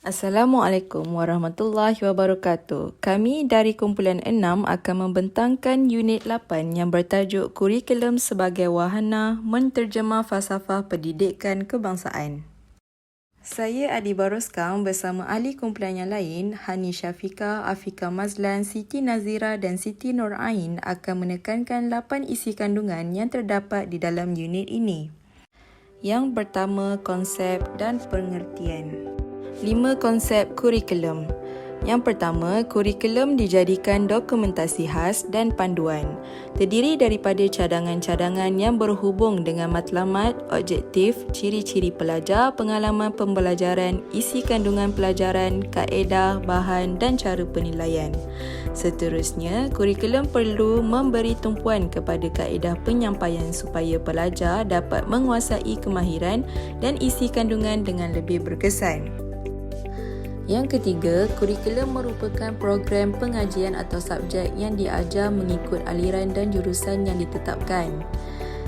Assalamualaikum warahmatullahi wabarakatuh. Kami dari kumpulan 6 akan membentangkan unit 8 yang bertajuk Kurikulum sebagai Wahana Menterjemah Falsafah Pendidikan Kebangsaan. Saya Adi Baroskam bersama ahli kumpulan yang lain, Hani Syafiqah, Afiqah Mazlan, Siti Nazira dan Siti Nur Ain akan menekankan 8 isi kandungan yang terdapat di dalam unit ini. Yang pertama, konsep dan pengertian. 5 konsep kurikulum. Yang pertama, kurikulum dijadikan dokumentasi khas dan panduan. Terdiri daripada cadangan-cadangan yang berhubung dengan matlamat, objektif, ciri-ciri pelajar, pengalaman pembelajaran, isi kandungan pelajaran, kaedah, bahan dan cara penilaian. Seterusnya, kurikulum perlu memberi tumpuan kepada kaedah penyampaian supaya pelajar dapat menguasai kemahiran dan isi kandungan dengan lebih berkesan. Yang ketiga, kurikulum merupakan program pengajian atau subjek yang diajar mengikut aliran dan jurusan yang ditetapkan.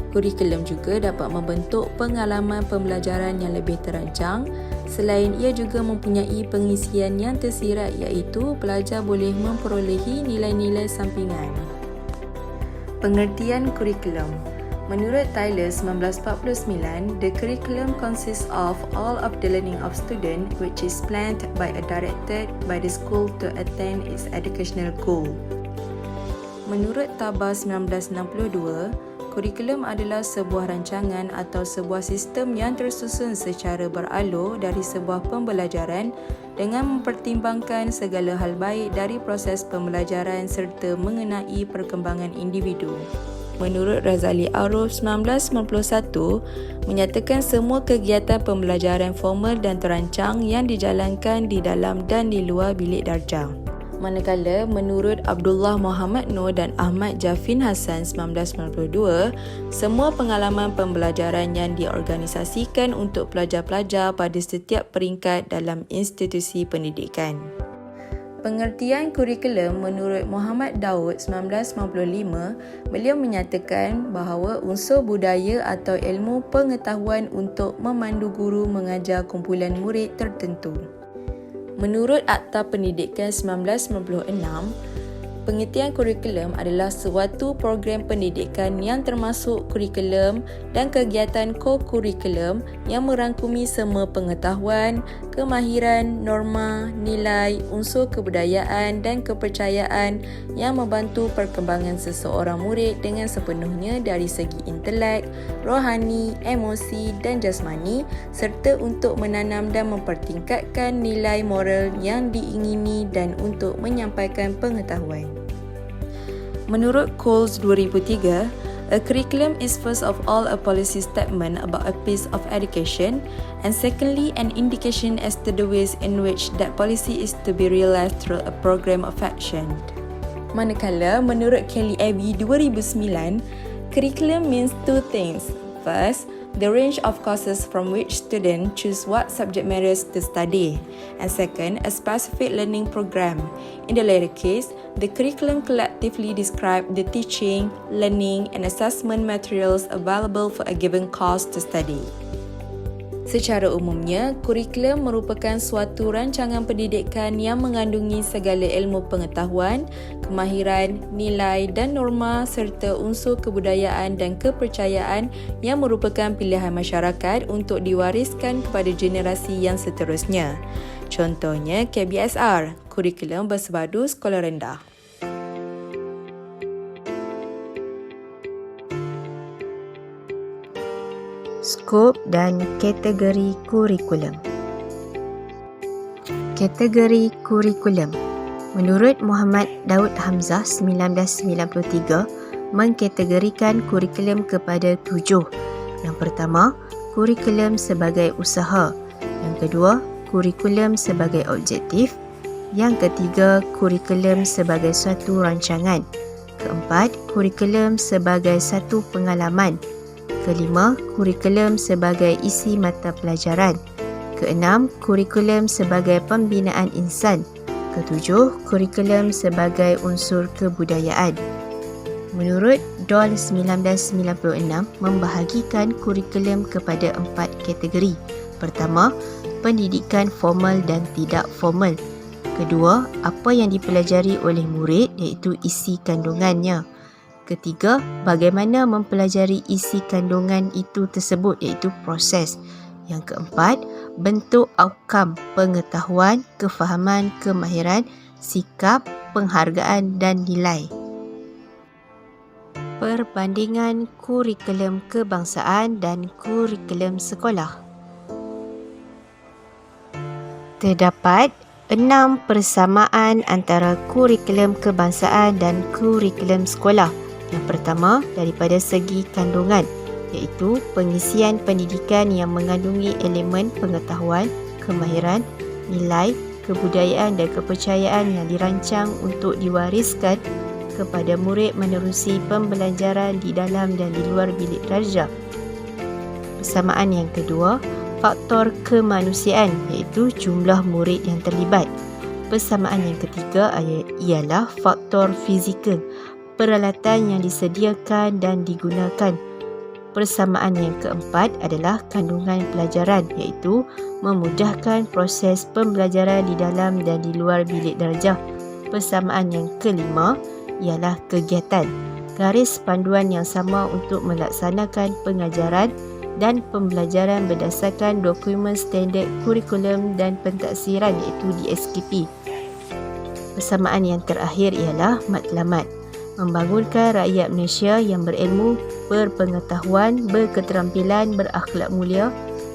Kurikulum juga dapat membentuk pengalaman pembelajaran yang lebih terancang. Selain ia juga mempunyai pengisian yang tersirat iaitu pelajar boleh memperolehi nilai-nilai sampingan. Pengertian kurikulum. Menurut Tyler 1949, the curriculum consists of all of the learning of student which is planned by a directed by the school to attain its educational goal. Menurut Tabah 1962, kurikulum adalah sebuah rancangan atau sebuah sistem yang tersusun secara beralur dari sebuah pembelajaran dengan mempertimbangkan segala hal baik dari proses pembelajaran serta mengenai perkembangan individu. Menurut Razali Aruf 1991, menyatakan semua kegiatan pembelajaran formal dan terancang yang dijalankan di dalam dan di luar bilik darjah. Manakala menurut Abdullah Muhammad Noor dan Ahmad Jafin Hassan 1992, semua pengalaman pembelajaran yang diorganisasikan untuk pelajar-pelajar pada setiap peringkat dalam institusi pendidikan. Pengertian kurikulum menurut Muhammad Daud 1995, beliau menyatakan bahawa unsur budaya atau ilmu pengetahuan untuk memandu guru mengajar kumpulan murid tertentu. Menurut Akta Pendidikan 1996, pengertian kurikulum adalah suatu program pendidikan yang termasuk kurikulum dan kegiatan ko-kurikulum yang merangkumi semua pengetahuan, kemahiran, norma, nilai, unsur kebudayaan dan kepercayaan yang membantu perkembangan seseorang murid dengan sepenuhnya dari segi intelek, rohani, emosi dan jasmani serta untuk menanam dan mempertingkatkan nilai moral yang diingini dan untuk menyampaikan pengetahuan. Menurut Coles 2003, a curriculum is first of all a policy statement about a piece of education and secondly an indication as to the ways in which that policy is to be realized through a program of action. Manakala menurut Kelly Abbey 2009, curriculum means two things. First, the range of courses from which students choose what subject matters to study, and second, a specific learning program. In the latter case, the curriculum collectively describes the teaching, learning, and assessment materials available for a given course to study. Secara umumnya, kurikulum merupakan suatu rancangan pendidikan yang mengandungi segala ilmu pengetahuan, kemahiran, nilai dan norma serta unsur kebudayaan dan kepercayaan yang merupakan pilihan masyarakat untuk diwariskan kepada generasi yang seterusnya. Contohnya KBSR, kurikulum bersepadu sekolah rendah. Skop dan kategori kurikulum. Kategori kurikulum. Menurut Muhammad Daud Hamzah 1993, mengkategorikan kurikulum kepada 7. Yang pertama, kurikulum sebagai usaha. Yang kedua, kurikulum sebagai objektif. Yang ketiga, kurikulum sebagai suatu rancangan. Keempat, kurikulum sebagai satu pengalaman. Kelima, kurikulum sebagai isi mata pelajaran. Keenam, kurikulum sebagai pembinaan insan. Ketujuh, kurikulum sebagai unsur kebudayaan. Menurut Doll 1996, membahagikan kurikulum kepada 4 kategori. Pertama, pendidikan formal dan tidak formal. Kedua, apa yang dipelajari oleh murid iaitu isi kandungannya. Ketiga, bagaimana mempelajari isi kandungan itu tersebut iaitu proses. Yang keempat, bentuk outcome, pengetahuan, kefahaman, kemahiran, sikap, penghargaan dan nilai. Perbandingan kurikulum kebangsaan dan kurikulum sekolah. Terdapat 6 persamaan antara kurikulum kebangsaan dan kurikulum sekolah. Yang pertama, daripada segi kandungan, iaitu pengisian pendidikan yang mengandungi elemen pengetahuan, kemahiran, nilai, kebudayaan dan kepercayaan yang dirancang untuk diwariskan kepada murid menerusi pembelajaran di dalam dan di luar bilik darjah. Persamaan yang kedua, faktor kemanusiaan iaitu jumlah murid yang terlibat. Persamaan yang ketiga ialah faktor fizikal, peralatan yang disediakan dan digunakan. Persamaan yang keempat adalah kandungan pelajaran iaitu memudahkan proses pembelajaran di dalam dan di luar bilik darjah. Persamaan yang kelima ialah kegiatan, garis panduan yang sama untuk melaksanakan pengajaran dan pembelajaran berdasarkan dokumen standard kurikulum dan pentaksiran iaitu DSKP. Persamaan yang terakhir ialah matlamat, membangunkan rakyat Malaysia yang berilmu, berpengetahuan, berketerampilan, berakhlak mulia,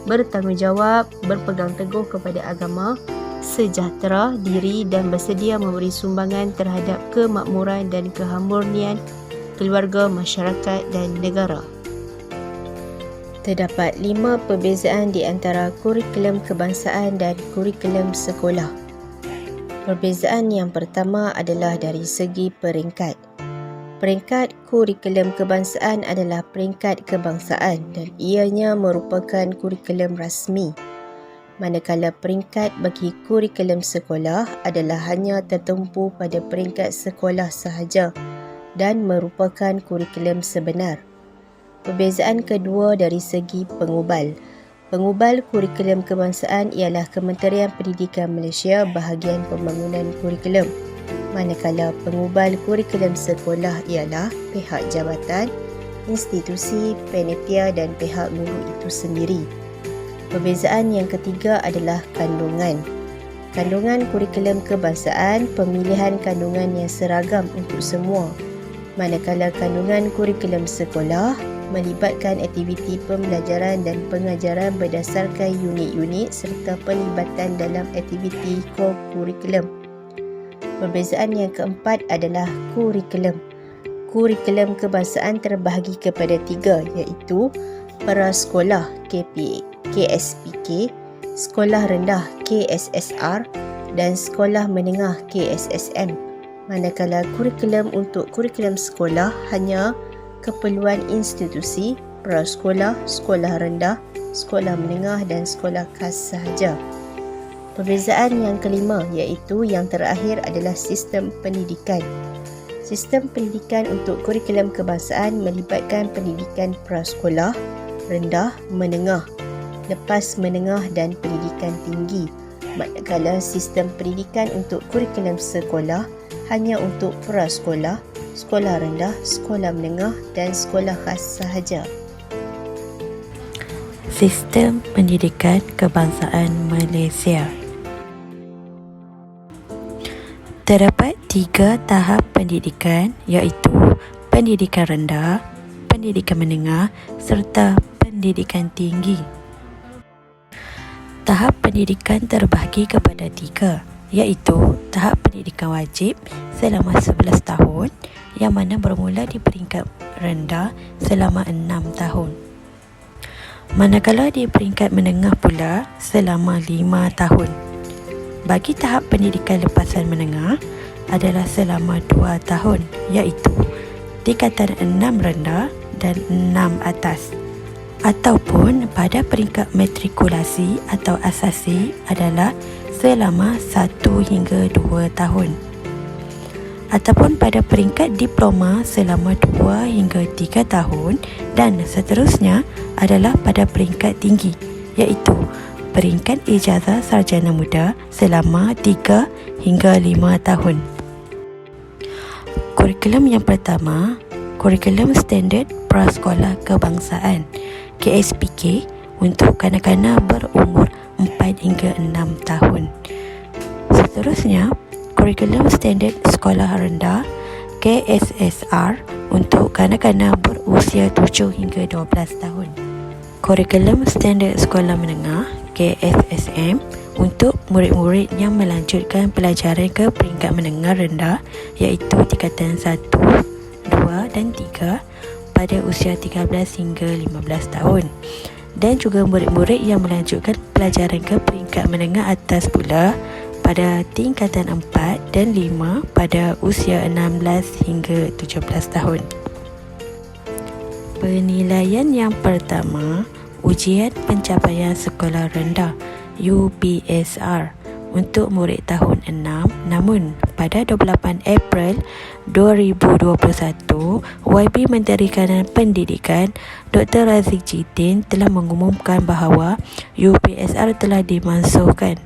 bertanggungjawab, berpegang teguh kepada agama, sejahtera diri dan bersedia memberi sumbangan terhadap kemakmuran dan keharmonian keluarga, masyarakat dan negara. Terdapat 5 perbezaan di antara kurikulum kebangsaan dan kurikulum sekolah. Perbezaan yang pertama adalah dari segi peringkat. Peringkat kurikulum kebangsaan adalah peringkat kebangsaan dan ianya merupakan kurikulum rasmi. Manakala peringkat bagi kurikulum sekolah adalah hanya tertumpu pada peringkat sekolah sahaja dan merupakan kurikulum sebenar. Perbezaan kedua dari segi pengubal. Pengubal kurikulum kebangsaan ialah Kementerian Pendidikan Malaysia bahagian pembangunan kurikulum. Manakala pengubal kurikulum sekolah ialah pihak jabatan, institusi, panitia dan pihak guru itu sendiri. Perbezaan yang ketiga adalah kandungan. Kandungan kurikulum kebangsaan, pemilihan kandungan yang seragam untuk semua. Manakala kandungan kurikulum sekolah melibatkan aktiviti pembelajaran dan pengajaran berdasarkan unit-unit serta pelibatan dalam aktiviti core kurikulum. Perbezaan yang keempat adalah kurikulum. Kurikulum kebangsaan terbahagi kepada 3 iaitu prasekolah KSPK, sekolah rendah KSSR dan sekolah menengah KSSM. Manakala kurikulum untuk kurikulum sekolah hanya keperluan institusi, prasekolah, sekolah rendah, sekolah menengah dan sekolah khas sahaja. Perbezaan yang kelima iaitu yang terakhir adalah sistem pendidikan. Sistem pendidikan untuk kurikulum kebangsaan melibatkan pendidikan prasekolah, rendah, menengah, lepas menengah dan pendidikan tinggi. Manakala sistem pendidikan untuk kurikulum sekolah hanya untuk prasekolah, sekolah rendah, sekolah menengah dan sekolah khas sahaja. Sistem Pendidikan Kebangsaan Malaysia. Terdapat 3 tahap pendidikan iaitu pendidikan rendah, pendidikan menengah serta pendidikan tinggi. Tahap pendidikan terbahagi kepada 3 iaitu tahap pendidikan wajib selama 11 tahun yang mana bermula di peringkat rendah selama 6 tahun. Manakala di peringkat menengah pula selama 5 tahun. Bagi tahap pendidikan lepasan menengah adalah selama 2 tahun iaitu tingkatan 6 rendah dan 6 atas. Ataupun pada peringkat matrikulasi atau asasi adalah selama 1 hingga 2 tahun. Ataupun pada peringkat diploma selama 2 hingga 3 tahun dan seterusnya adalah pada peringkat tinggi iaitu peringkat ijazah sarjana muda selama 3 hingga 5 tahun. Kurikulum yang pertama, Kurikulum Standard Prasekolah Kebangsaan KSPK untuk kanak-kanak berumur 4 hingga 6 tahun. Seterusnya, Kurikulum Standard Sekolah Rendah KSSR untuk kanak-kanak berusia 7 hingga 12 tahun. Kurikulum Standard Sekolah Menengah KSSM untuk murid-murid yang melanjutkan pelajaran ke peringkat menengah rendah iaitu tingkatan 1, 2 dan 3 pada usia 13 hingga 15 tahun. Dan juga murid-murid yang melanjutkan pelajaran ke peringkat menengah atas pula pada tingkatan 4 dan 5 pada usia 16 hingga 17 tahun. Penilaian yang pertama, Ujian Pencapaian Sekolah Rendah UPSR untuk murid tahun 6, namun pada 28 April 2021, YB Menteri Kanan Pendidikan Dr. Razik Jidin telah mengumumkan bahawa UPSR telah dimansuhkan.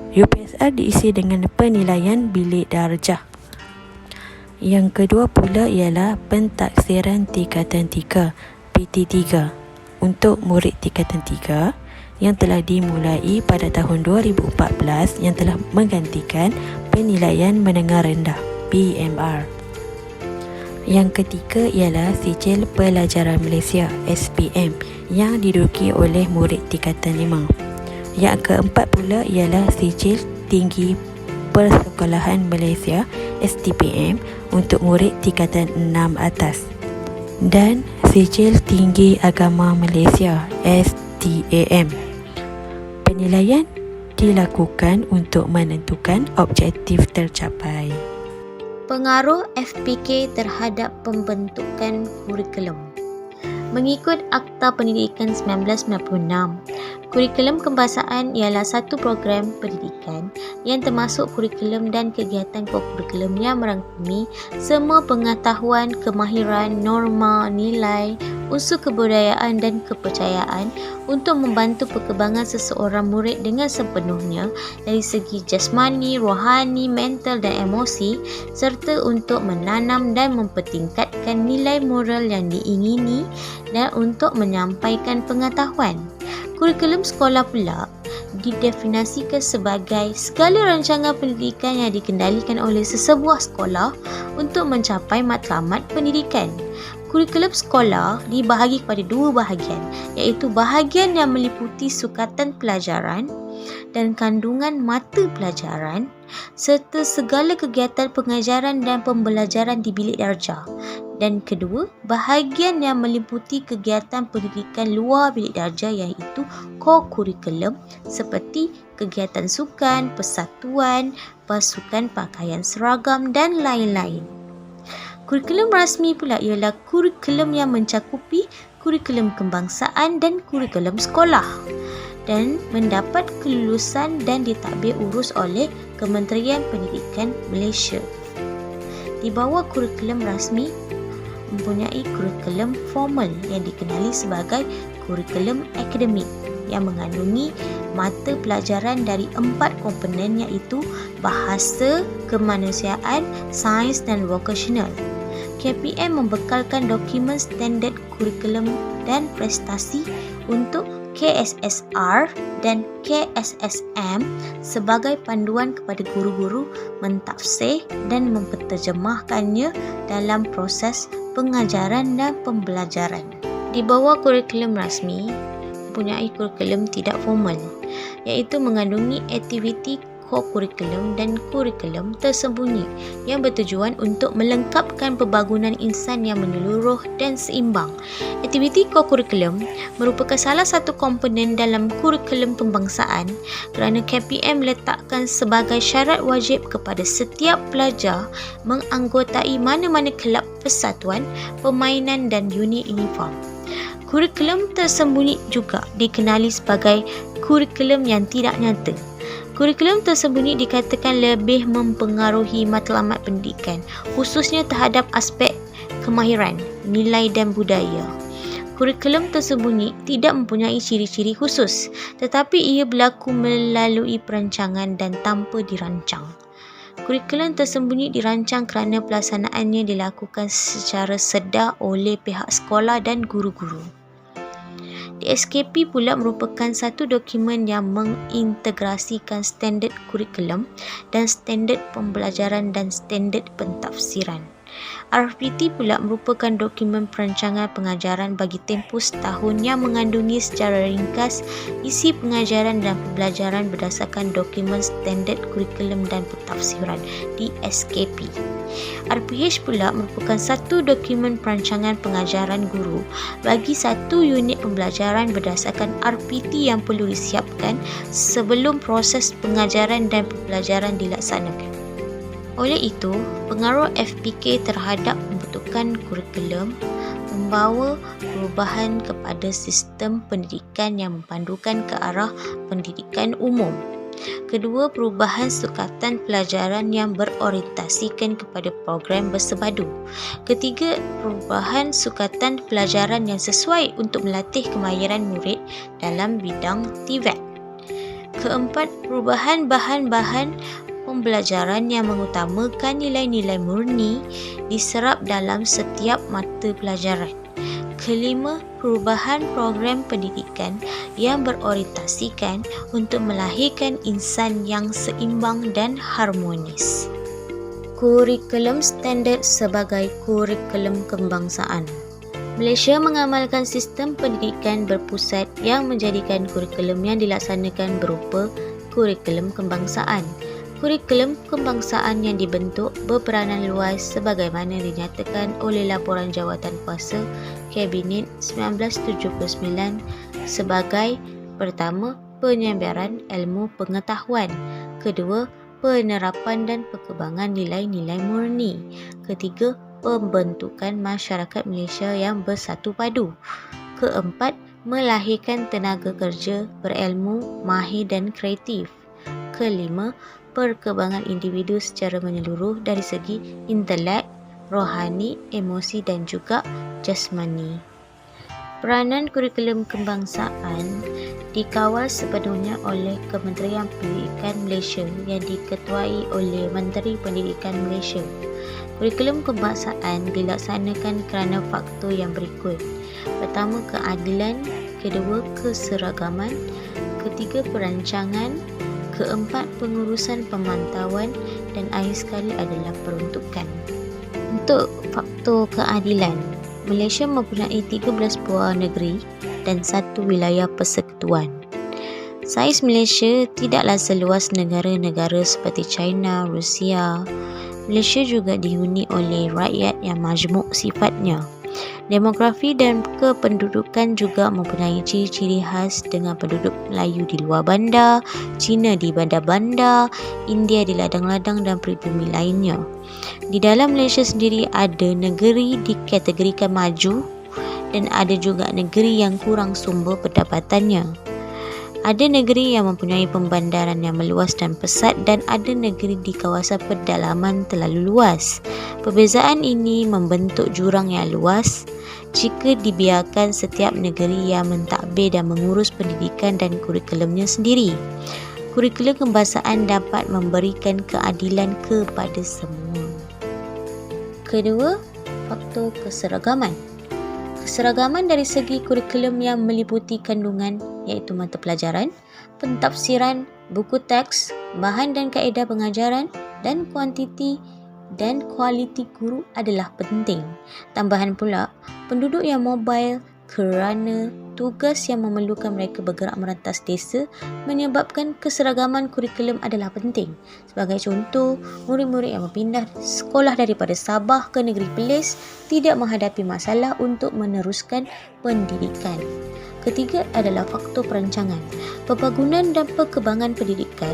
UPSR diisi dengan penilaian bilik darjah. Yang kedua pula ialah pentaksiran tingkatan 3 PT3 untuk murid tingkatan 3 yang telah dimulai pada tahun 2014 yang telah menggantikan penilaian menengah rendah PMR. Yang ketiga ialah Sijil Pelajaran Malaysia SPM yang diduduki oleh murid tingkatan 5. Yang keempat pula ialah Sijil Tinggi Persekolahan Malaysia STPM untuk murid tingkatan 6 atas. Dan Sijil Tinggi Agama Malaysia STAM. Penilaian dilakukan untuk menentukan objektif tercapai. Pengaruh FPK terhadap pembentukan kurikulum. Mengikut Akta Pendidikan 1996, kurikulum kebangsaan ialah satu program pendidikan yang termasuk kurikulum dan kegiatan kurikulum yang merangkumi semua pengetahuan, kemahiran, norma, nilai, unsur kebudayaan dan kepercayaan untuk membantu perkembangan seseorang murid dengan sepenuhnya dari segi jasmani, rohani, mental dan emosi, serta untuk menanam dan mempertingkatkan nilai moral yang diingini dan untuk menyampaikan pengetahuan. Kurikulum sekolah pula didefinisikan sebagai segala rancangan pendidikan yang dikendalikan oleh sesebuah sekolah untuk mencapai matlamat pendidikan. Kurikulum sekolah dibahagi kepada dua bahagian, iaitu bahagian yang meliputi sukatan pelajaran dan kandungan mata pelajaran serta segala kegiatan pengajaran dan pembelajaran di bilik darjah. Dan kedua, bahagian yang meliputi kegiatan pendidikan luar bilik darjah iaitu core kurikulum seperti kegiatan sukan, persatuan, pasukan pakaian seragam dan lain-lain. Kurikulum rasmi pula ialah kurikulum yang mencakupi kurikulum kebangsaan dan kurikulum sekolah dan mendapat kelulusan dan ditadbir urus oleh Kementerian Pendidikan Malaysia. Di bawah kurikulum rasmi mempunyai kurikulum formal yang dikenali sebagai kurikulum akademik yang mengandungi mata pelajaran dari 4 komponen iaitu bahasa, kemanusiaan, sains dan vokasional. KPM membekalkan dokumen standard kurikulum dan prestasi untuk KSSR dan KSSM sebagai panduan kepada guru-guru mentafsir dan memperterjemahkannya dalam proses pengajaran dan pembelajaran. Di bawah kurikulum rasmi, mempunyai kurikulum tidak formal, iaitu mengandungi aktiviti co-kurikulum dan kurikulum tersembunyi yang bertujuan untuk melengkapkan pembangunan insan yang menyeluruh dan seimbang. Aktiviti co-kurikulum merupakan salah satu komponen dalam kurikulum pembangsaan kerana KPM meletakkan sebagai syarat wajib kepada setiap pelajar menganggotai mana-mana kelab persatuan, permainan dan unit uniform. Kurikulum tersembunyi juga dikenali sebagai kurikulum yang tidak nyata. Kurikulum tersembunyi dikatakan lebih mempengaruhi matlamat pendidikan, khususnya terhadap aspek kemahiran, nilai dan budaya. Kurikulum tersembunyi tidak mempunyai ciri-ciri khusus, tetapi ia berlaku melalui perancangan dan tanpa dirancang. Kurikulum tersembunyi dirancang kerana pelaksanaannya dilakukan secara sedar oleh pihak sekolah dan guru-guru. DSKP pula merupakan satu dokumen yang mengintegrasikan standard kurikulum dan standard pembelajaran dan standard pentafsiran. RPT pula merupakan dokumen perancangan pengajaran bagi tempoh setahun yang mengandungi secara ringkas isi pengajaran dan pembelajaran berdasarkan dokumen standard kurikulum dan pentafsiran DSKP. RPH pula merupakan satu dokumen perancangan pengajaran guru bagi satu unit pembelajaran berdasarkan RPT yang perlu disiapkan sebelum proses pengajaran dan pembelajaran dilaksanakan. Oleh itu, pengaruh FPK terhadap pembentukan kurikulum membawa perubahan kepada sistem pendidikan yang mempandukan ke arah pendidikan umum. Kedua, perubahan sukatan pelajaran yang berorientasikan kepada program bersepadu. Ketiga, perubahan sukatan pelajaran yang sesuai untuk melatih kemahiran murid dalam bidang TVET. Keempat, perubahan bahan-bahan pembelajaran yang mengutamakan nilai-nilai murni diserap dalam setiap mata pelajaran. Kelima, perubahan program pendidikan yang berorientasikan untuk melahirkan insan yang seimbang dan harmonis. Kurikulum standard sebagai kurikulum kebangsaan. Malaysia mengamalkan sistem pendidikan berpusat yang menjadikan kurikulum yang dilaksanakan berupa kurikulum kebangsaan. Kurikulum kebangsaan yang dibentuk berperanan luas sebagaimana dinyatakan oleh Laporan Jawatan Kuasa Kabinet 1979 sebagai pertama, penyebaran ilmu pengetahuan, kedua, penerapan dan perkembangan nilai-nilai murni, ketiga, pembentukan masyarakat Malaysia yang bersatu padu, keempat, melahirkan tenaga kerja berilmu, mahir dan kreatif, kelima, perkembangan individu secara menyeluruh dari segi intelek, rohani, emosi dan juga jasmani. Peranan kurikulum kebangsaan dikawal sepenuhnya oleh Kementerian Pendidikan Malaysia yang diketuai oleh Menteri Pendidikan Malaysia. Kurikulum kebangsaan dilaksanakan kerana faktor yang berikut. Pertama, keadilan, kedua, keseragaman, ketiga, perancangan, keempat, pengurusan pemantauan dan akhir sekali adalah peruntukan. Untuk faktor keadilan, Malaysia mempunyai 13 buah negeri dan satu wilayah persekutuan. Saiz Malaysia tidaklah seluas negara-negara seperti China, Rusia. Malaysia juga dihuni oleh rakyat yang majmuk sifatnya. Demografi dan kependudukan juga mempunyai ciri-ciri khas dengan penduduk Melayu di luar bandar, Cina di bandar-bandar, India di ladang-ladang dan pribumi lainnya. Di dalam Malaysia sendiri ada negeri dikategorikan maju dan ada juga negeri yang kurang sumber pendapatannya. Ada negeri yang mempunyai pembandaran yang meluas dan pesat dan ada negeri di kawasan pedalaman terlalu luas. Perbezaan ini membentuk jurang yang luas jika dibiarkan setiap negeri yang mentadbir dan mengurus pendidikan dan kurikulumnya sendiri. Kurikulum kebangsaan dapat memberikan keadilan kepada semua. Kedua, faktor keseragaman. Keseragaman dari segi kurikulum yang meliputi kandungan iaitu mata pelajaran, pentafsiran, buku teks, bahan dan kaedah pengajaran dan kuantiti dan kualiti guru adalah penting. Tambahan pula, penduduk yang mobile kerana tugas yang memerlukan mereka bergerak merentas desa menyebabkan keseragaman kurikulum adalah penting. Sebagai contoh, murid-murid yang berpindah sekolah daripada Sabah ke negeri Perlis tidak menghadapi masalah untuk meneruskan pendidikan. Ketiga adalah faktor perancangan. Pembangunan dan perkembangan pendidikan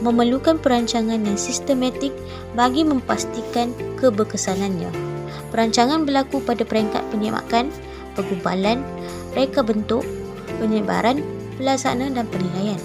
memerlukan perancangan yang sistematik bagi memastikan keberkesanannya. Perancangan berlaku pada peringkat penyemakan, penggubalan, reka bentuk, penyebaran, pelaksanaan dan penilaian.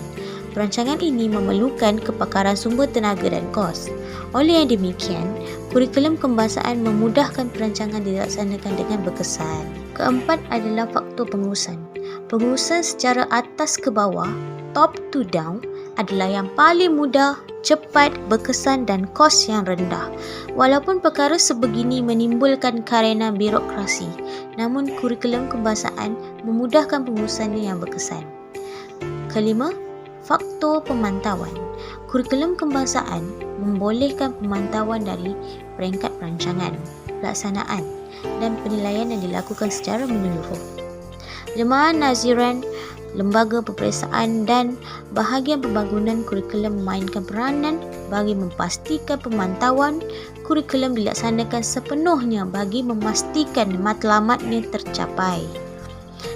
Perancangan ini memerlukan kepakaran sumber tenaga dan kos. Oleh yang demikian, kurikulum kebangsaan memudahkan perancangan dilaksanakan dengan berkesan. Keempat adalah faktor pengurusan. Pengurusan secara atas ke bawah, top to down, adalah yang paling mudah, cepat, berkesan dan kos yang rendah. Walaupun perkara sebegini menimbulkan karena birokrasi, namun kurikulum kebangsaan memudahkan pengurusannya yang berkesan. Kelima, faktor pemantauan. Kurikulum kebangsaan membolehkan pemantauan dari peringkat perancangan, pelaksanaan dan penilaian yang dilakukan secara menyeluruh. Jemaah naziran, lembaga peperiksaan dan bahagian pembangunan kurikulum memainkan peranan bagi memastikan pemantauan kurikulum dilaksanakan sepenuhnya bagi memastikan matlamatnya tercapai.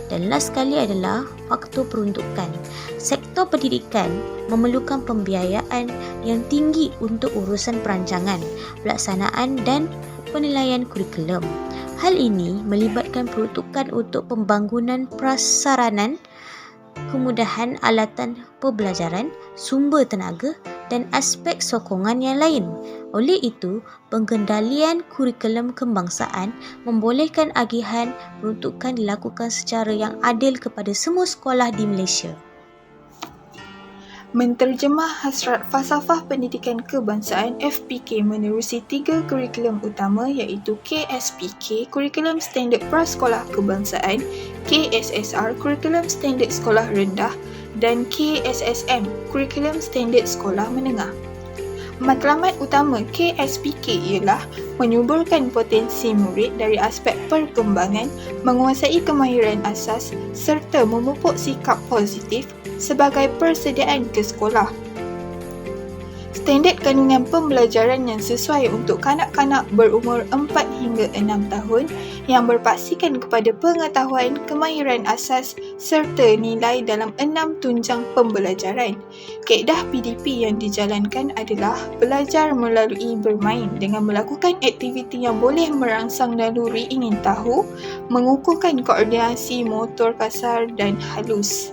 Dan last sekali adalah faktor peruntukan. Sektor pendidikan memerlukan pembiayaan yang tinggi untuk urusan perancangan, pelaksanaan dan penilaian kurikulum. Hal ini melibatkan peruntukan untuk pembangunan prasaranan, kemudahan alatan pembelajaran, sumber tenaga dan aspek sokongan yang lain. Oleh itu, pengendalian kurikulum kebangsaan membolehkan agihan peruntukan dilakukan secara yang adil kepada semua sekolah di Malaysia. Menterjemah Hasrat Falsafah Pendidikan Kebangsaan FPK menerusi 3 kurikulum utama iaitu KSPK, Kurikulum Standard Prasekolah Kebangsaan, KSSR, Kurikulum Standard Sekolah Rendah dan KSSM, Kurikulum Standard Sekolah Menengah. Matlamat utama KSPK ialah menyuburkan potensi murid dari aspek perkembangan, menguasai kemahiran asas serta memupuk sikap positif sebagai persediaan ke sekolah. Standard kandungan pembelajaran yang sesuai untuk kanak-kanak berumur 4 hingga 6 tahun yang berpaksikan kepada pengetahuan, kemahiran asas serta nilai dalam 6 tunjang pembelajaran. Kaedah PDP yang dijalankan adalah belajar melalui bermain dengan melakukan aktiviti yang boleh merangsang naluri ingin tahu, mengukuhkan koordinasi motor kasar dan halus.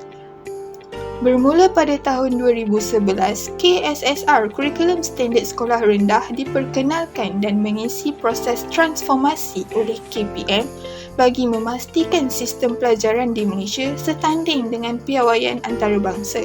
Bermula pada tahun 2011, KSSR Kurikulum Standard Sekolah Rendah diperkenalkan dan mengisi proses transformasi oleh KPM bagi memastikan sistem pelajaran di Malaysia setanding dengan piawaian antarabangsa.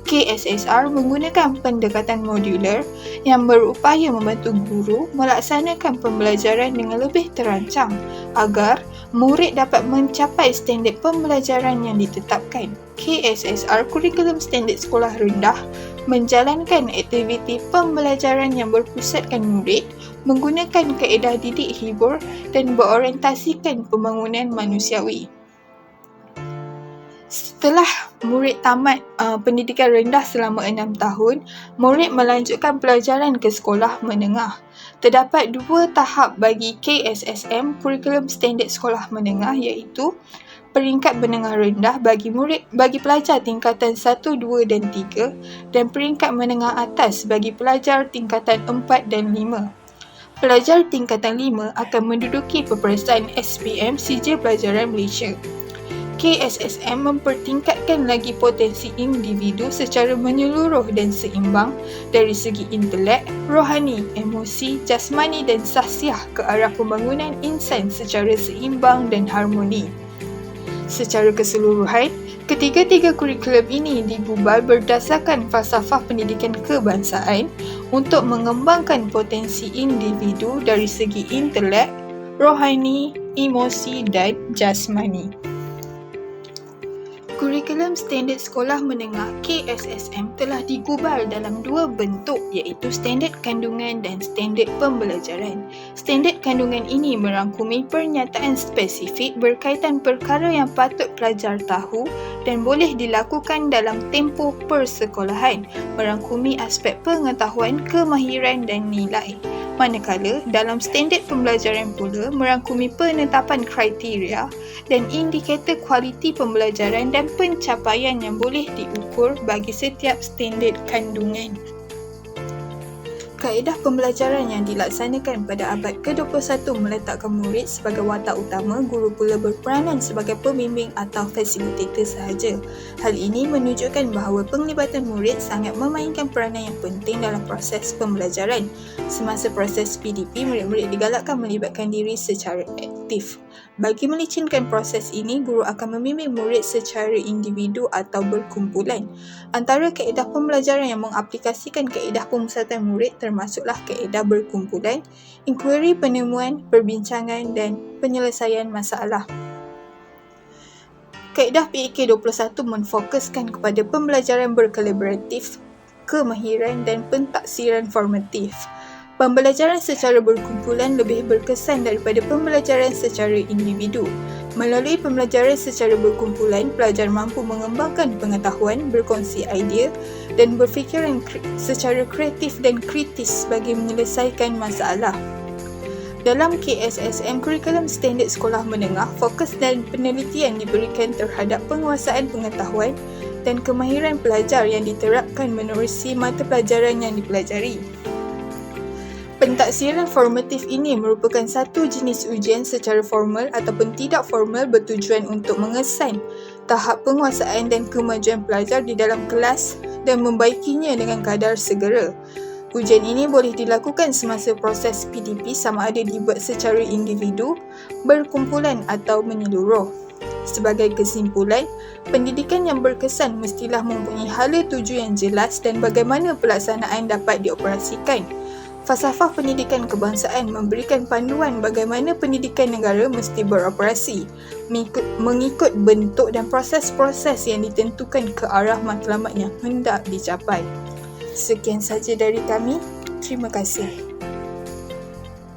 KSSR menggunakan pendekatan modular yang berupaya membantu guru melaksanakan pembelajaran dengan lebih terancang agar murid dapat mencapai standard pembelajaran yang ditetapkan. KSSR Kurikulum Standard Sekolah Rendah menjalankan aktiviti pembelajaran yang berpusatkan murid menggunakan kaedah didik hibur dan berorientasikan pembangunan manusiawi. Setelah murid tamat pendidikan rendah selama 6 tahun, murid melanjutkan pelajaran ke sekolah menengah. Terdapat 2 tahap bagi KSSM, Kurikulum Standard Sekolah Menengah iaitu peringkat menengah rendah bagi pelajar tingkatan 1, 2 dan 3 dan peringkat menengah atas bagi pelajar tingkatan 4 dan 5. Pelajar tingkatan 5 akan menduduki peperiksaan SPM Sijil Pelajaran Malaysia. KSSM mempertingkatkan lagi potensi individu secara menyeluruh dan seimbang dari segi intelek, rohani, emosi, jasmani dan sahsiah ke arah pembangunan insan secara seimbang dan harmoni. Secara keseluruhan, ketiga-tiga kurikulum ini digubal berdasarkan falsafah pendidikan kebangsaan untuk mengembangkan potensi individu dari segi intelek, rohani, emosi dan jasmani. Kurikulum Standard Sekolah Menengah KSSM telah digubal dalam 2 bentuk iaitu standard kandungan dan standard pembelajaran. Standard kandungan ini merangkumi pernyataan spesifik berkaitan perkara yang patut pelajar tahu dan boleh dilakukan dalam tempoh persekolahan, merangkumi aspek pengetahuan, kemahiran dan nilai. Manakala dalam standard pembelajaran pula merangkumi penetapan kriteria dan indikator kualiti pembelajaran dan pencapaian yang boleh diukur bagi setiap standard kandungan. Kaedah pembelajaran yang dilaksanakan pada abad ke-21 meletakkan murid sebagai watak utama, guru pula berperanan sebagai pembimbing atau fasilitator sahaja. Hal ini menunjukkan bahawa penglibatan murid sangat memainkan peranan yang penting dalam proses pembelajaran. Semasa proses PDP, murid-murid digalakkan melibatkan diri secara aktif kolaboratif. Bagi melicinkan proses ini, guru akan membimbing murid secara individu atau berkumpulan. Antara kaedah pembelajaran yang mengaplikasikan kaedah pemusatan murid termasuklah kaedah berkumpulan, inquiry penemuan, perbincangan dan penyelesaian masalah. Kaedah PEK 21 memfokuskan kepada pembelajaran berkolaboratif, kemahiran dan pentaksiran formatif. Pembelajaran secara berkumpulan lebih berkesan daripada pembelajaran secara individu. Melalui pembelajaran secara berkumpulan, pelajar mampu mengembangkan pengetahuan, berkongsi idea dan berfikiran secara kreatif dan kritis bagi menyelesaikan masalah. Dalam KSSM, kurikulum standard sekolah menengah, fokus dan penelitian diberikan terhadap penguasaan pengetahuan dan kemahiran pelajar yang diterapkan menerusi mata pelajaran yang dipelajari. Pentaksiran formatif ini merupakan satu jenis ujian secara formal ataupun tidak formal bertujuan untuk mengesan tahap penguasaan dan kemajuan pelajar di dalam kelas dan membaikinya dengan kadar segera. Ujian ini boleh dilakukan semasa proses PDP sama ada dibuat secara individu, berkumpulan atau menyeluruh. Sebagai kesimpulan, pendidikan yang berkesan mestilah mempunyai hala tuju yang jelas dan bagaimana pelaksanaan dapat dioperasikan. Falsafah pendidikan kebangsaan memberikan panduan bagaimana pendidikan negara mesti beroperasi, mengikut bentuk dan proses-proses yang ditentukan ke arah matlamat yang hendak dicapai. Sekian saja dari kami. Terima kasih.